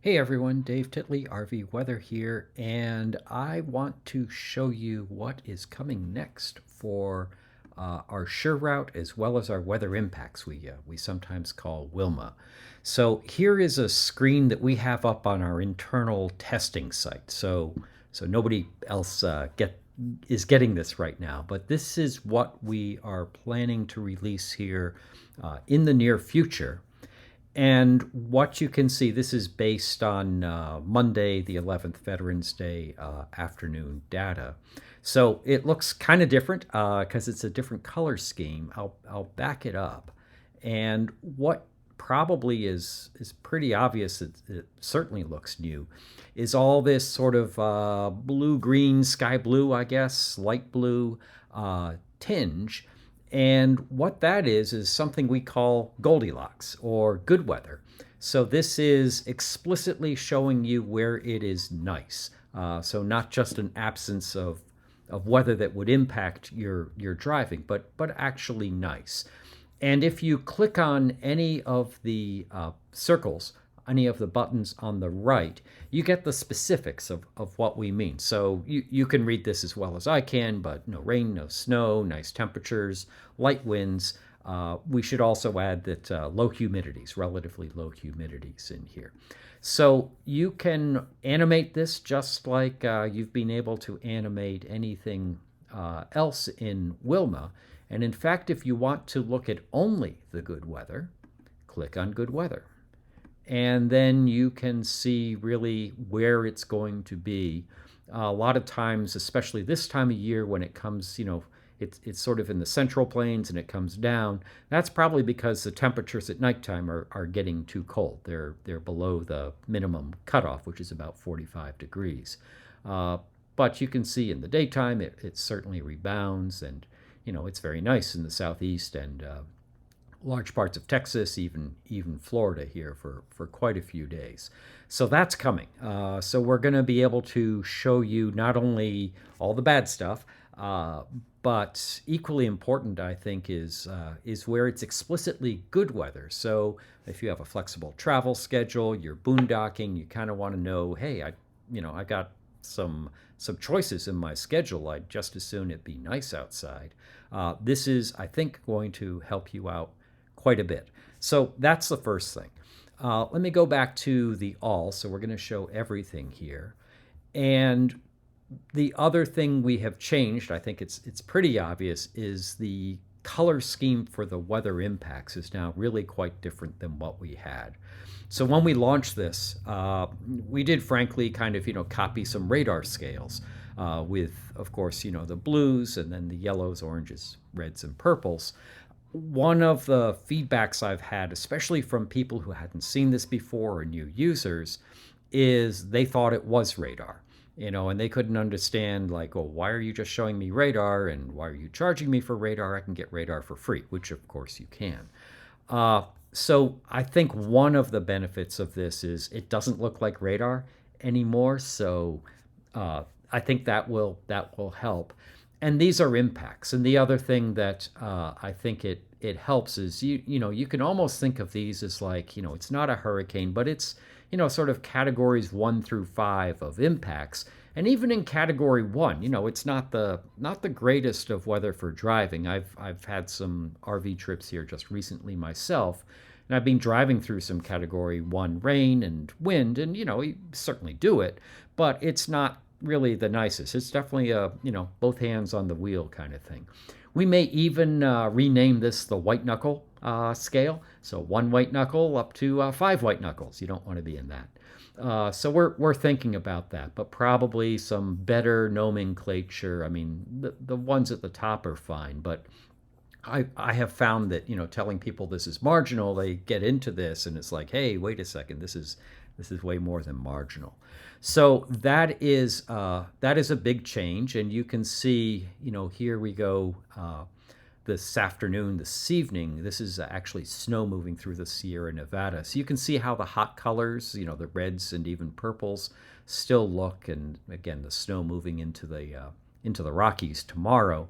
Hey everyone, Dave Titley, RV Weather here, and I want to show you what is coming next for our Sure Route as well as our weather impacts we sometimes call WILMA. So here is a screen that we have up on our internal testing site. So nobody else is getting this right now, but this is what we are planning to release here in the near future. And what you can see, this is based on Monday, the 11th, Veterans Day afternoon data. So it looks kind of different because it's a different color scheme. I'll back it up. And what probably is pretty obvious, it certainly looks new, is all this sort of blue green, sky blue, I guess, light blue tinge. And what that is something we call Goldilocks or good weather. So this is explicitly showing you where it is nice. So not just an absence of weather that would impact your driving, but actually nice. And if you click on any of the circles, any of the buttons on the right, you get the specifics of what we mean. So you can read this as well as I can, but no rain, no snow, nice temperatures, light winds. We should also add that low humidities, relatively low humidities in here. So you can animate this just like you've been able to animate anything else in Wilma. And in fact, if you want to look at only the good weather, click on good weather. And then you can see really where it's going to be. A lot of times, especially this time of year when it comes, it's sort of in the central plains and it comes down. That's probably because the temperatures at nighttime are getting too cold. They're below the minimum cutoff, which is about 45 degrees. But you can see in the daytime it certainly rebounds, and it's very nice in the southeast and large parts of Texas, even Florida here for quite a few days. So that's coming. So we're going to be able to show you not only all the bad stuff, but equally important, I think, is where it's explicitly good weather. So if you have a flexible travel schedule, you're boondocking, you kind of want to know, hey, I got some choices in my schedule. I'd just as soon it be nice outside. This is, I think, going to help you out quite a bit. So that's the first thing. Let me go back to the all. So we're going to show everything here. And the other thing we have changed, I think it's pretty obvious, is the color scheme for the weather impacts is now really quite different than what we had. So when we launched this, we did frankly kind of copy some radar scales with, of course, the blues and then the yellows, oranges, reds, and purples. One of the feedbacks I've had, especially from people who hadn't seen this before or new users, is they thought it was radar, and they couldn't understand, like, oh, why are you just showing me radar and why are you charging me for radar? I can get radar for free, which of course you can. So I think one of the benefits of this is it doesn't look like radar anymore. So I think that will help. And these are impacts. And the other thing that I think it helps is you can almost think of these as like it's not a hurricane, but it's sort of categories 1 through 5 of impacts. And even in category 1, it's not the greatest of weather for driving. I've had some RV trips here just recently myself, and I've been driving through some category 1 rain and wind, and you certainly do it, but it's not really the nicest. It's definitely a both hands on the wheel kind of thing. We may even rename this the white knuckle scale. So 1 white knuckle up to 5 white knuckles. You don't want to be in that. So we're thinking about that, but probably some better nomenclature. I mean, the ones at the top are fine, but I have found that telling people this is marginal, they get into this and it's like, hey, wait a second, this is way more than marginal. So that is a big change, and you can see here we go. This afternoon, this evening, this is actually snow moving through the Sierra Nevada. So you can see how the hot colors, the reds and even purples, still look. And again, the snow moving into the Rockies tomorrow.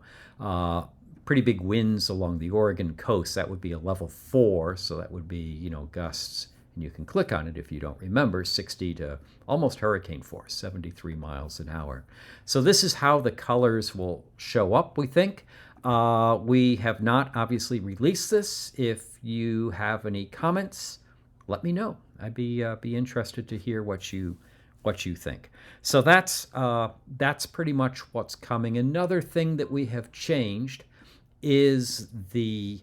Pretty big winds along the Oregon coast. That would be a level 4, so that would be gusts and you can click on it if you don't remember, 60 to almost hurricane force, 73 miles an hour. So this is how the colors will show up, we think. We have not obviously released this. If you have any comments, let me know. I'd be interested to hear what you think. So that's pretty much what's coming. Another thing that we have changed is the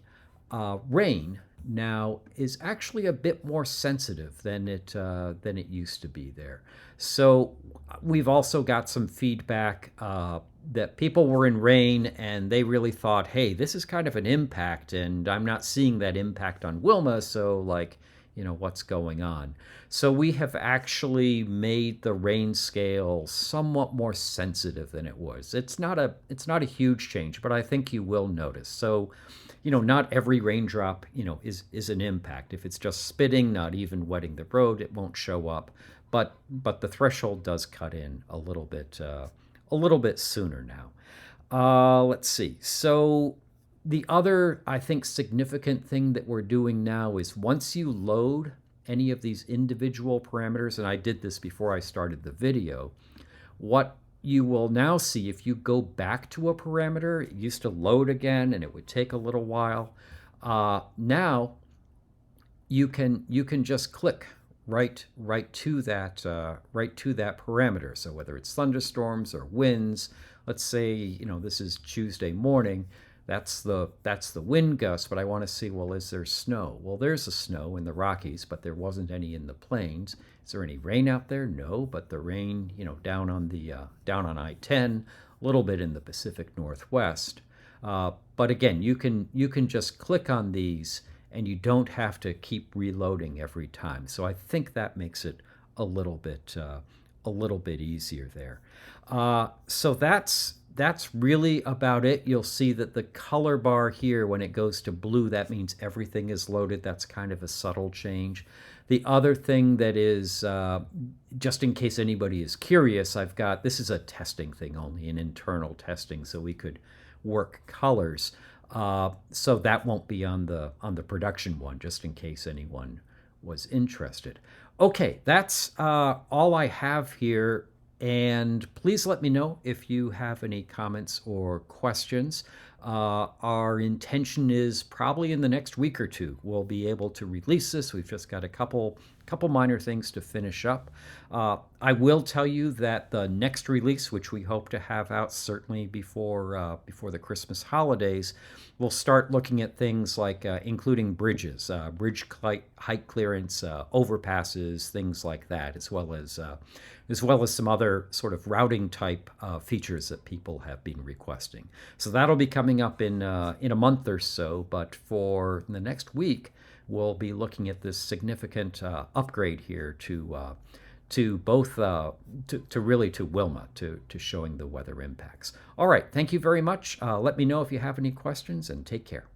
rain now is actually a bit more sensitive than it used to be there. So we've also got some feedback that people were in rain and they really thought, hey, this is kind of an impact, and I'm not seeing that impact on Wilma, so like, what's going on? So we have actually made the rain scale somewhat more sensitive than it was. It's not a huge change, but I think you will notice. So, not every raindrop, is an impact. If it's just spitting, not even wetting the road, it won't show up. But the threshold does cut in a little bit sooner now. Let's see. So the other, I think, significant thing that we're doing now is once you load any of these individual parameters, and I did this before I started the video, what you will now see, if you go back to a parameter, it used to load again and it would take a little while. Now you can just click right to that parameter. So whether it's thunderstorms or winds, let's say this is Tuesday morning, that's the wind gust, but I want to see, well, is there snow? Well, there's a snow in the Rockies, but there wasn't any in the plains. Is there any rain out there? No, but the rain, down on I-10, a little bit in the Pacific Northwest. But again, you can just click on these, and you don't have to keep reloading every time. So I think that makes it a little bit easier there. So that's really about it. You'll see that the color bar here, when it goes to blue, that means everything is loaded. That's kind of a subtle change. The other thing that is, just in case anybody is curious, this is a testing thing only, an internal testing, so we could work colors. So that won't be on the production one, just in case anyone was interested. Okay, that's all I have here. And please let me know if you have any comments or questions. Our intention is probably in the next week or two we'll be able to release this. We've just got a couple minor things to finish up. I will tell you that the next release, which we hope to have out certainly before the Christmas holidays, we'll start looking at things like including bridges, bridge height clearance, overpasses, things like that, as well as some other sort of routing type features that people have been requesting. So that'll be coming up in a month or so, but for the next week, we'll be looking at this significant upgrade here to both to Wilma, to showing the weather impacts. All right, thank you very much. Let me know if you have any questions, and take care.